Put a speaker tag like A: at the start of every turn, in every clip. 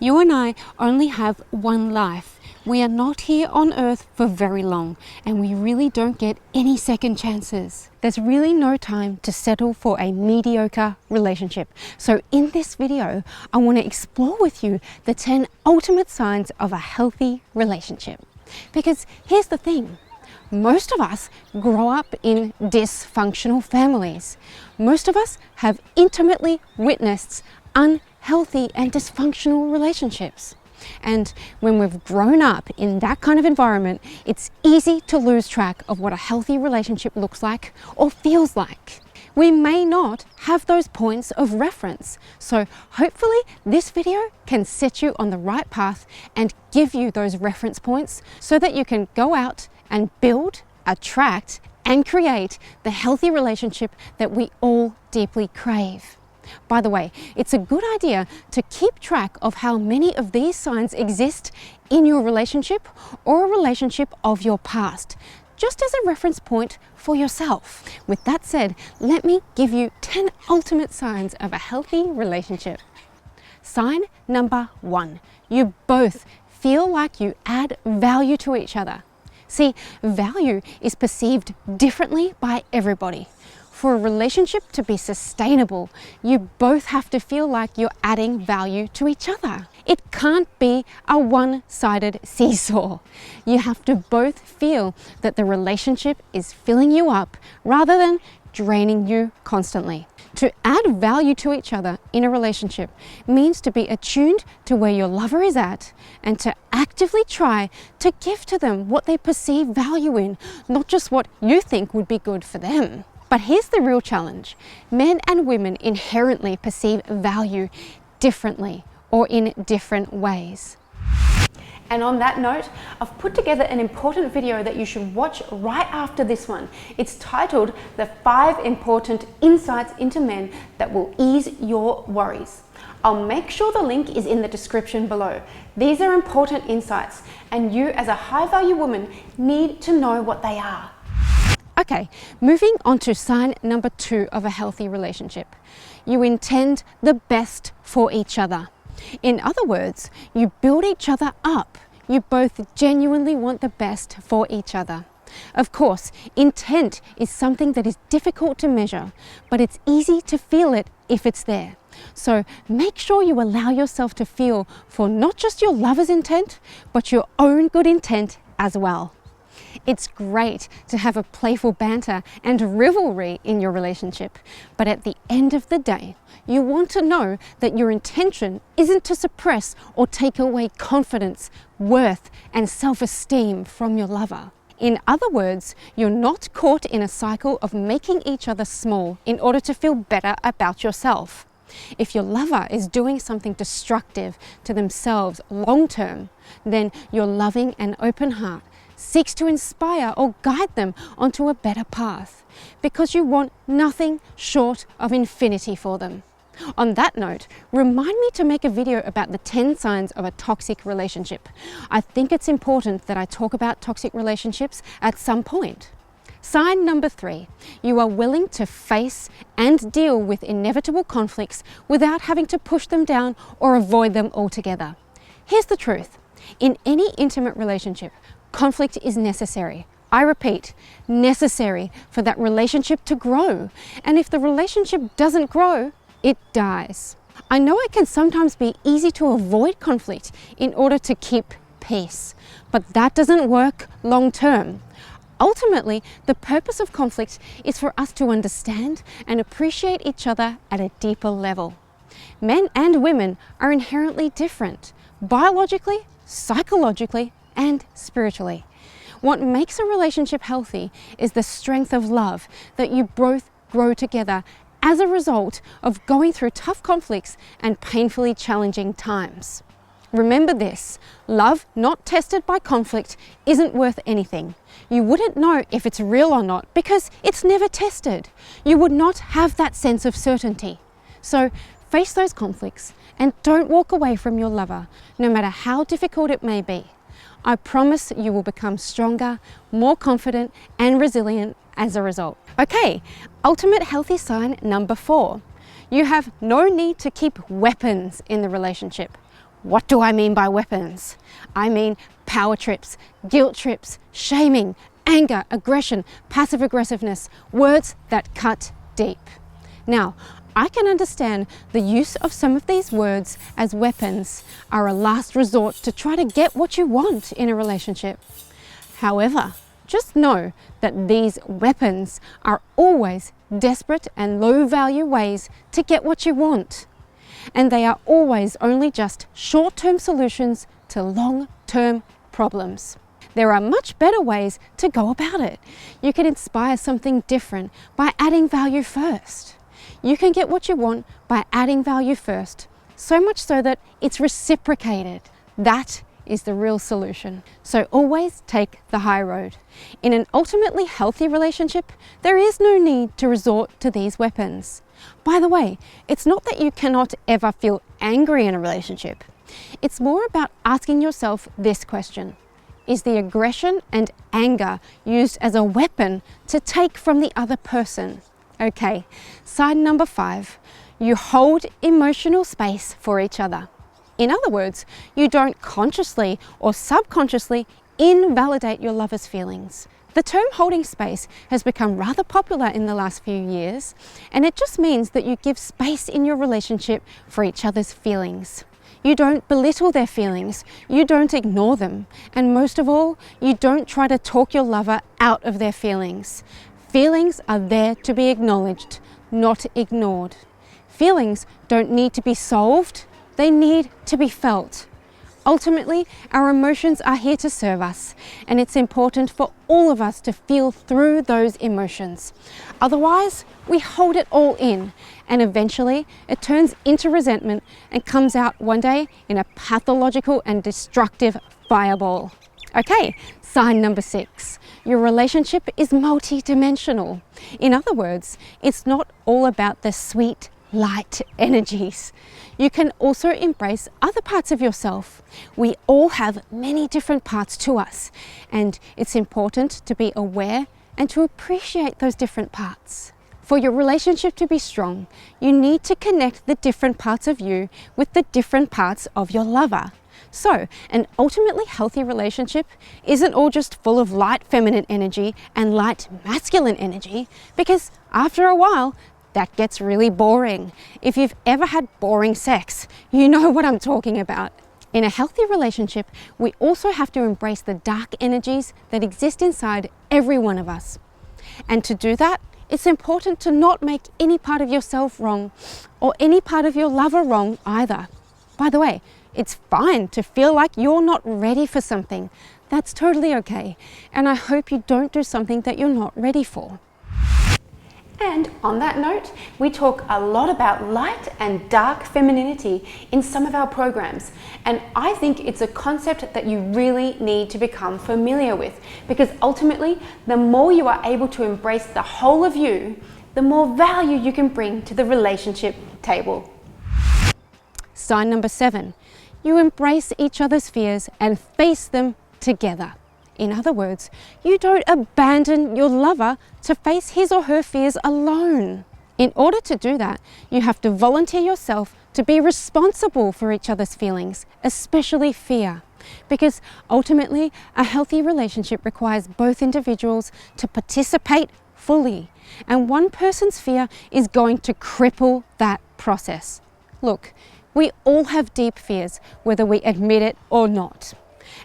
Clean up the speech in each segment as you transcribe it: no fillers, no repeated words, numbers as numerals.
A: You and I only have one life. We are not here on earth for very long, and we really don't get any second chances. There's really no time to settle for a mediocre relationship. So in this video, I want to explore with you the 10 ultimate signs of a healthy relationship. Because here's the thing. Most of us grow up in dysfunctional families. Most of us have intimately witnessed unhealthy and dysfunctional relationships. And when we've grown up in that kind of environment, it's easy to lose track of what a healthy relationship looks like or feels like. We may not have those points of reference. So hopefully this video can set you on the right path and give you those reference points so that you can go out and build, attract, and create the healthy relationship that we all deeply crave. By the way, it's a good idea to keep track of how many of these signs exist in your relationship or a relationship of your past, just as a reference point for yourself. With that said, let me give you 10 ultimate signs of a healthy relationship. Sign number 1, you both feel like you add value to each other. See, value is perceived differently by everybody. For a relationship to be sustainable, you both have to feel like you're adding value to each other. It can't be a one-sided seesaw. You have to both feel that the relationship is filling you up rather than draining you constantly. To add value to each other in a relationship means to be attuned to where your lover is at and to actively try to give to them what they perceive value in, not just what you think would be good for them. But here's the real challenge. Men and women inherently perceive value differently or in different ways. And on that note, I've put together an important video that you should watch right after this one. It's titled The 5 Important Insights into Men That Will Ease Your Worries. I'll make sure the link is in the description below. These are important insights, and you as a high-value woman need to know what they are. Okay, moving on to sign number 2 of a healthy relationship. You intend the best for each other. In other words, you build each other up. You both genuinely want the best for each other. Of course, intent is something that is difficult to measure, but it's easy to feel it if it's there. So make sure you allow yourself to feel for not just your lover's intent, but your own good intent as well. It's great to have a playful banter and rivalry in your relationship, but at the end of the day, you want to know that your intention isn't to suppress or take away confidence, worth, and self-esteem from your lover. In other words, you're not caught in a cycle of making each other small in order to feel better about yourself. If your lover is doing something destructive to themselves long-term, then your loving and open heart seeks to inspire or guide them onto a better path, because you want nothing short of infinity for them. On that note, remind me to make a video about the 10 signs of a toxic relationship. I think it's important that I talk about toxic relationships at some point. Sign number 3, you are willing to face and deal with inevitable conflicts without having to push them down or avoid them altogether. Here's the truth. In any intimate relationship, conflict is necessary. I repeat, necessary for that relationship to grow. And if the relationship doesn't grow, it dies. I know it can sometimes be easy to avoid conflict in order to keep peace, but that doesn't work long term. Ultimately, the purpose of conflict is for us to understand and appreciate each other at a deeper level. Men and women are inherently different, biologically, psychologically, and spiritually. What makes a relationship healthy is the strength of love that you both grow together as a result of going through tough conflicts and painfully challenging times. Remember this, love not tested by conflict isn't worth anything. You wouldn't know if it's real or not because it's never tested. You would not have that sense of certainty. So face those conflicts and don't walk away from your lover, no matter how difficult it may be. I promise you will become stronger, more confident, and resilient as a result. Okay, ultimate healthy sign number 4. You have no need to keep weapons in the relationship. What do I mean by weapons? I mean power trips, guilt trips, shaming, anger, aggression, passive aggressiveness, words that cut deep. Now, I can understand the use of some of these words as weapons are a last resort to try to get what you want in a relationship. However, just know that these weapons are always desperate and low-value ways to get what you want. And they are always only just short-term solutions to long-term problems. There are much better ways to go about it. You can inspire something different by adding value first. You can get what you want by adding value first, so much so that it's reciprocated. That is the real solution. So always take the high road. In an ultimately healthy relationship, there is no need to resort to these weapons. By the way, it's not that you cannot ever feel angry in a relationship. It's more about asking yourself this question: is the aggression and anger used as a weapon to take from the other person? Okay, sign number 5, you hold emotional space for each other. In other words, you don't consciously or subconsciously invalidate your lover's feelings. The term holding space has become rather popular in the last few years, and it just means that you give space in your relationship for each other's feelings. You don't belittle their feelings, you don't ignore them, and most of all, you don't try to talk your lover out of their feelings. Feelings are there to be acknowledged, not ignored. Feelings don't need to be solved, they need to be felt. Ultimately, our emotions are here to serve us, and it's important for all of us to feel through those emotions. Otherwise, we hold it all in, and eventually it turns into resentment and comes out one day in a pathological and destructive fireball. Okay, sign number 6. Your relationship is multi-dimensional. In other words, it's not all about the sweet, light energies. You can also embrace other parts of yourself. We all have many different parts to us, and it's important to be aware and to appreciate those different parts. For your relationship to be strong, you need to connect the different parts of you with the different parts of your lover. So, an ultimately healthy relationship isn't all just full of light feminine energy and light masculine energy, because after a while, that gets really boring. If you've ever had boring sex, you know what I'm talking about. In a healthy relationship, we also have to embrace the dark energies that exist inside every one of us. And to do that, it's important to not make any part of yourself wrong or any part of your lover wrong either. By the way, it's fine to feel like you're not ready for something. That's totally okay. And I hope you don't do something that you're not ready for. And on that note, we talk a lot about light and dark femininity in some of our programs. And I think it's a concept that you really need to become familiar with, because ultimately, the more you are able to embrace the whole of you, the more value you can bring to the relationship table. Sign number 7, you embrace each other's fears and face them together. In other words, you don't abandon your lover to face his or her fears alone. In order to do that, you have to volunteer yourself to be responsible for each other's feelings, especially fear. Because ultimately, a healthy relationship requires both individuals to participate fully. And one person's fear is going to cripple that process. Look, we all have deep fears, whether we admit it or not.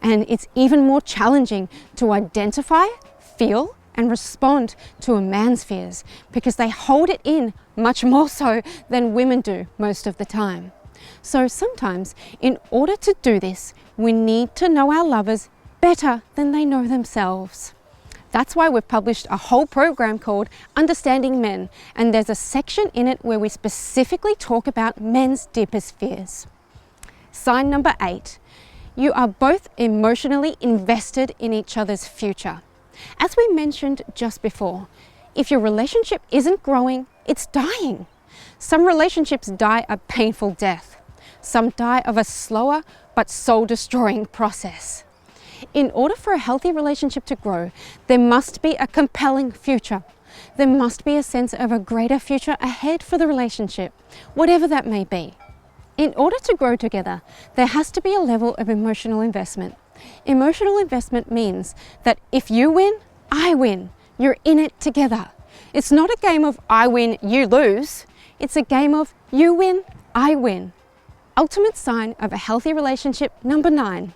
A: And it's even more challenging to identify, feel, and respond to a man's fears, because they hold it in much more so than women do most of the time. So sometimes, in order to do this, we need to know our lovers better than they know themselves. That's why we've published a whole program called Understanding Men, and there's a section in it where we specifically talk about men's deepest fears. Sign number 8. You are both emotionally invested in each other's future. As we mentioned just before, if your relationship isn't growing, it's dying. Some relationships die a painful death. Some die of a slower but soul-destroying process. In order for a healthy relationship to grow, there must be a compelling future. There must be a sense of a greater future ahead for the relationship, whatever that may be. In order to grow together, there has to be a level of emotional investment. Emotional investment means that if you win, I win. You're in it together. It's not a game of I win, you lose. It's a game of you win, I win. Ultimate sign of a healthy relationship, number 9.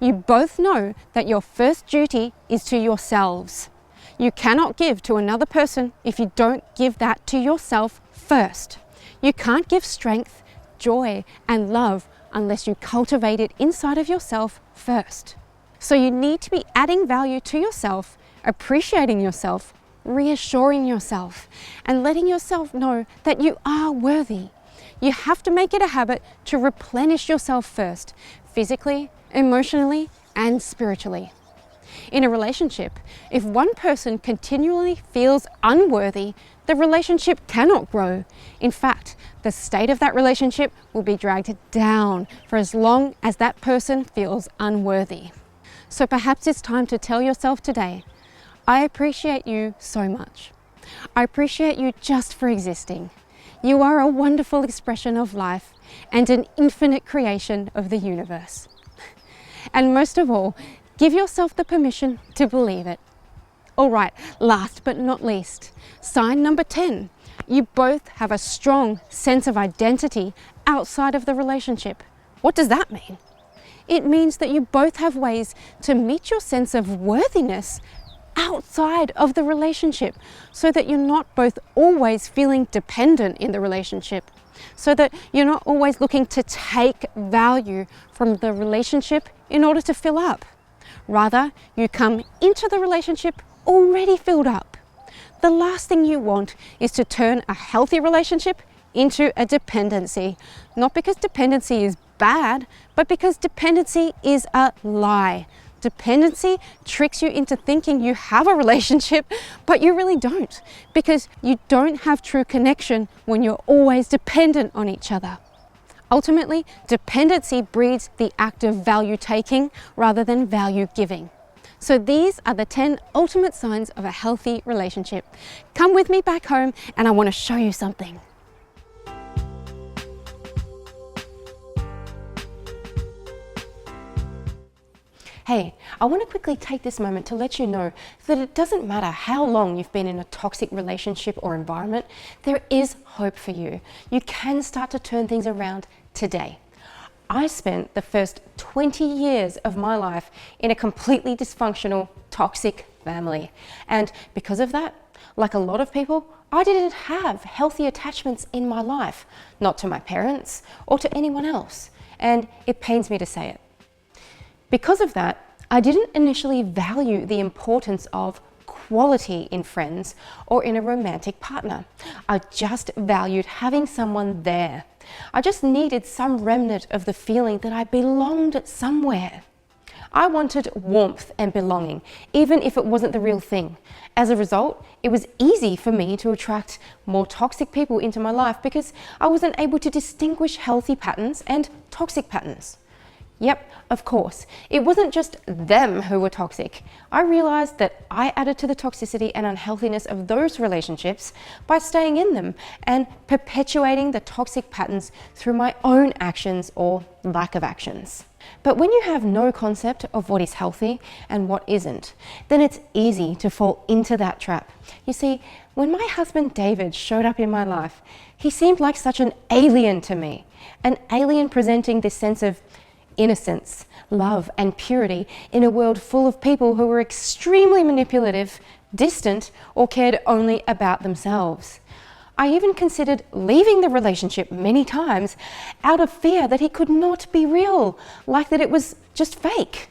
A: You both know that your first duty is to yourselves. You cannot give to another person if you don't give that to yourself first. You can't give strength, joy, and love unless you cultivate it inside of yourself first. So you need to be adding value to yourself, appreciating yourself, reassuring yourself, and letting yourself know that you are worthy. You have to make it a habit to replenish yourself first, physically, emotionally, and spiritually. In a relationship, if one person continually feels unworthy, the relationship cannot grow. In fact, the state of that relationship will be dragged down for as long as that person feels unworthy. So perhaps it's time to tell yourself today, I appreciate you so much. I appreciate you just for existing. You are a wonderful expression of life and an infinite creation of the universe. And most of all, give yourself the permission to believe it. All right, last but not least, sign number 10. You both have a strong sense of identity outside of the relationship. What does that mean? It means that you both have ways to meet your sense of worthiness outside of the relationship, so that you're not both always feeling dependent in the relationship, so that you're not always looking to take value from the relationship in order to fill up. Rather, you come into the relationship already filled up. The last thing you want is to turn a healthy relationship into a dependency, not because dependency is bad, but because dependency is a lie. Dependency tricks you into thinking you have a relationship, but you really don't, because you don't have true connection when you're always dependent on each other. Ultimately, dependency breeds the act of value taking rather than value giving. So these are the 10 ultimate signs of a healthy relationship. Come with me back home and I want to show you something. Hey, I want to quickly take this moment to let you know that it doesn't matter how long you've been in a toxic relationship or environment, there is hope for you. You can start to turn things around today. I spent the first 20 years of my life in a completely dysfunctional, toxic family. And because of that, like a lot of people, I didn't have healthy attachments in my life, not to my parents or to anyone else. And it pains me to say it. Because of that, I didn't initially value the importance of quality in friends or in a romantic partner. I just valued having someone there. I just needed some remnant of the feeling that I belonged somewhere. I wanted warmth and belonging, even if it wasn't the real thing. As a result, it was easy for me to attract more toxic people into my life because I wasn't able to distinguish healthy patterns and toxic patterns. Yep, of course. It wasn't just them who were toxic. I realized that I added to the toxicity and unhealthiness of those relationships by staying in them and perpetuating the toxic patterns through my own actions or lack of actions. But when you have no concept of what is healthy and what isn't, then it's easy to fall into that trap. You see, when my husband David showed up in my life, he seemed like such an alien to me, an alien presenting this sense of innocence, love, and purity in a world full of people who were extremely manipulative, distant, or cared only about themselves. I even considered leaving the relationship many times out of fear that he could not be real, like that it was just fake.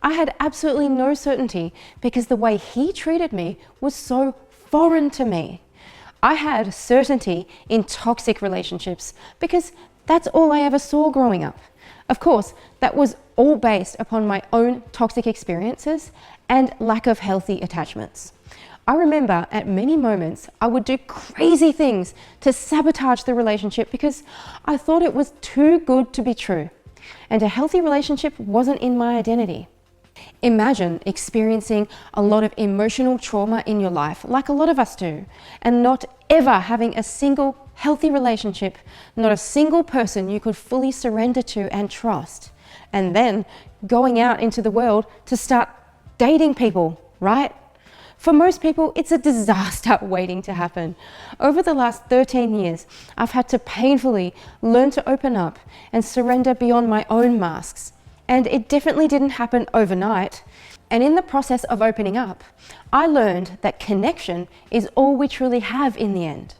A: I had absolutely no certainty because the way he treated me was so foreign to me. I had certainty in toxic relationships because that's all I ever saw growing up. Of course, that was all based upon my own toxic experiences and lack of healthy attachments. I remember at many moments I would do crazy things to sabotage the relationship because I thought it was too good to be true, and a healthy relationship wasn't in my identity. Imagine experiencing a lot of emotional trauma in your life, like a lot of us do, and not ever having a single healthy relationship, not a single person you could fully surrender to and trust, and then going out into the world to start dating people, right? For most people, it's a disaster waiting to happen. Over the last 13 years, I've had to painfully learn to open up and surrender beyond my own masks. And it definitely didn't happen overnight. And in the process of opening up, I learned that connection is all we truly have in the end.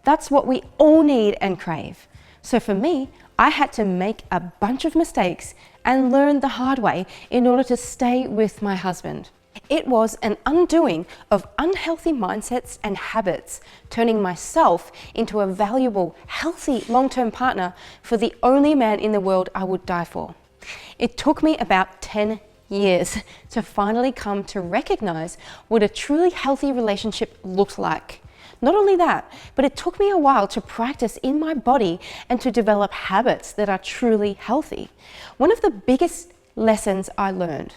A: That's what we all need and crave. So for me, I had to make a bunch of mistakes and learn the hard way in order to stay with my husband. It was an undoing of unhealthy mindsets and habits, turning myself into a valuable, healthy, long-term partner for the only man in the world I would die for. It took me about 10 years to finally come to recognize what a truly healthy relationship looked like. Not only that, but it took me a while to practice in my body and to develop habits that are truly healthy. One of the biggest lessons I learned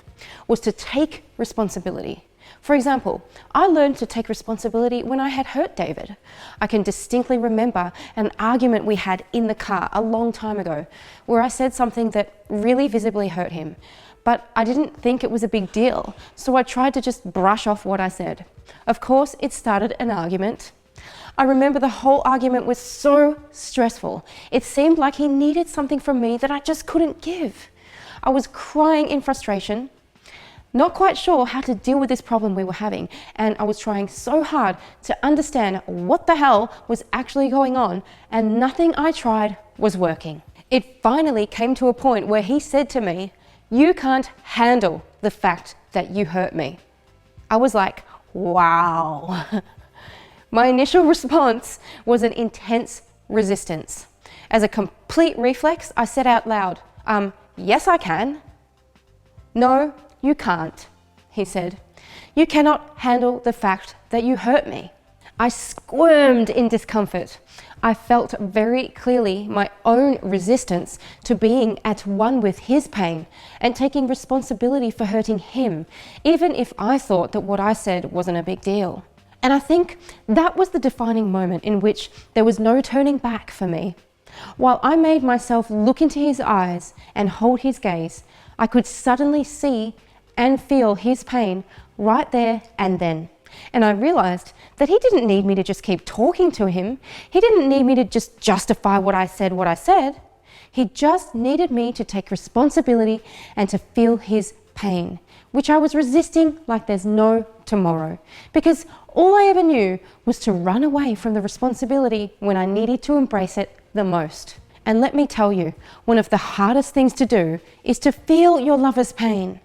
A: was to take responsibility. For example, I learned to take responsibility when I had hurt David. I can distinctly remember an argument we had in the car a long time ago where I said something that really visibly hurt him, but I didn't think it was a big deal, so I tried to just brush off what I said. Of course, it started an argument. I remember the whole argument was so stressful. It seemed like he needed something from me that I just couldn't give. I was crying in frustration, not quite sure how to deal with this problem we were having, and I was trying so hard to understand what the hell was actually going on, and nothing I tried was working. It finally came to a point where he said to me, "You can't handle the fact that you hurt me." I was like, wow. My initial response was an intense resistance. As a complete reflex, I said out loud, "Yes, I can." "No, you can't," he said. "You cannot handle the fact that you hurt me." I squirmed in discomfort. I felt very clearly my own resistance to being at one with his pain and taking responsibility for hurting him, even if I thought that what I said wasn't a big deal. And I think that was the defining moment in which there was no turning back for me. While I made myself look into his eyes and hold his gaze, I could suddenly see and feel his pain right there and then. And I realized that he didn't need me to just keep talking to him. He didn't need me to just justify what I said. He just needed me to take responsibility and to feel his pain, which I was resisting like there's no tomorrow. Because all I ever knew was to run away from the responsibility when I needed to embrace it the most. And let me tell you, one of the hardest things to do is to feel your lover's pain.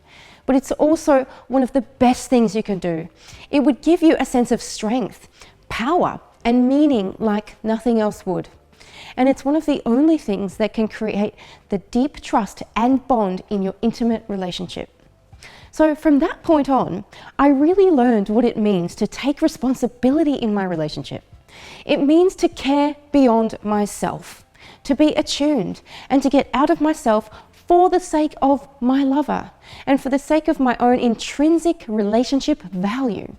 A: But it's also one of the best things you can do. It would give you a sense of strength, power, and meaning like nothing else would. And it's one of the only things that can create the deep trust and bond in your intimate relationship. So from that point on, I really learned what it means to take responsibility in my relationship. It means to care beyond myself, to be attuned, and to get out of myself for the sake of my lover and for the sake of my own intrinsic relationship value.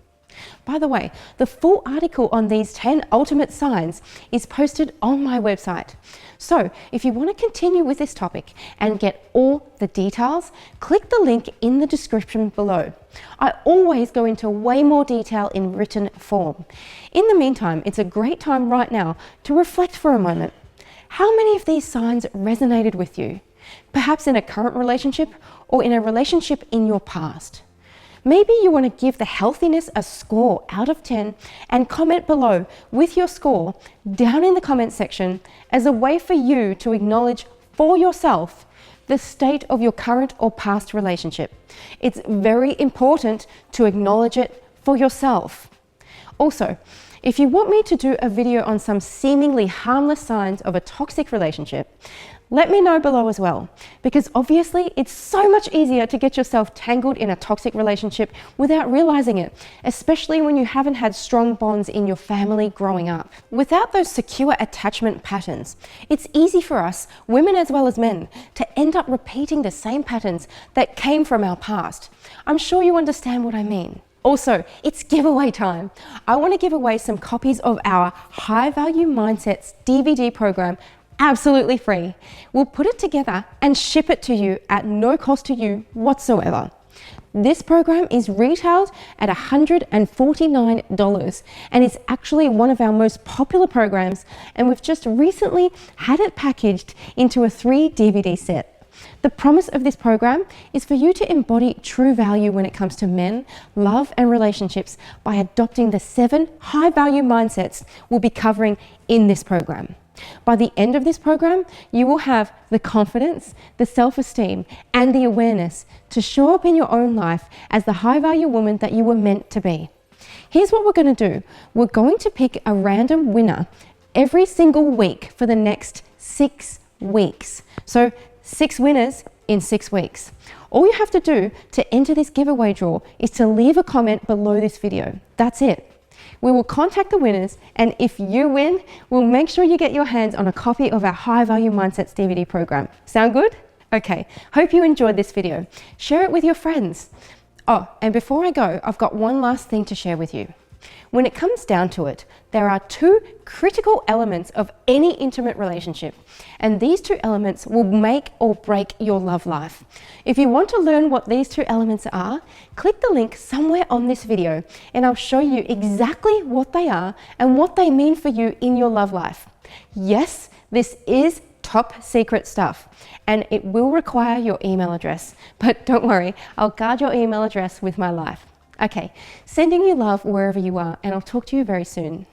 A: By the way, the full article on these 10 ultimate signs is posted on my website. So if you want to continue with this topic and get all the details, click the link in the description below. I always go into way more detail in written form. In the meantime, it's a great time right now to reflect for a moment. How many of these signs resonated with you? Perhaps in a current relationship or in a relationship in your past. Maybe you want to give the healthiness a score out of 10 and comment below with your score down in the comment section as a way for you to acknowledge for yourself the state of your current or past relationship. It's very important to acknowledge it for yourself. Also, if you want me to do a video on some seemingly harmless signs of a toxic relationship, let me know below as well, because obviously it's so much easier to get yourself tangled in a toxic relationship without realizing it, especially when you haven't had strong bonds in your family growing up. Without those secure attachment patterns, it's easy for us, women as well as men, to end up repeating the same patterns that came from our past. I'm sure you understand what I mean.
B: Also, it's giveaway time. I want to give away some copies of our High Value Mindsets DVD program absolutely free. We'll put it together and ship it to you at no cost to you whatsoever. This program is retailed at $149 and it's actually one of our most popular programs, and we've just recently had it packaged into a 3 DVD set. The promise of this program is for you to embody true value when it comes to men, love and relationships by adopting the 7 high-value mindsets we'll be covering in this program. By the end of this program, you will have the confidence, the self-esteem and the awareness to show up in your own life as the high-value woman that you were meant to be. Here's what we're going to do. We're going to pick a random winner every single week for the next 6 weeks. So 6 winners in 6 weeks. All you have to do to enter this giveaway draw is to leave a comment below this video. That's it. We will contact the winners, and if you win, we'll make sure you get your hands on a copy of our High Value Mindsets DVD program. Sound good? Okay, hope you enjoyed this video. Share it with your friends. Oh, and before I go, I've got one last thing to share with you. When it comes down to it, there are 2 critical elements of any intimate relationship, and these 2 elements will make or break your love life. If you want to learn what these 2 elements are, click the link somewhere on this video and I'll show you exactly what they are and what they mean for you in your love life. Yes, this is top secret stuff and it will require your email address, but don't worry, I'll guard your email address with my life. Okay, sending you love wherever you are, and I'll talk to you very soon.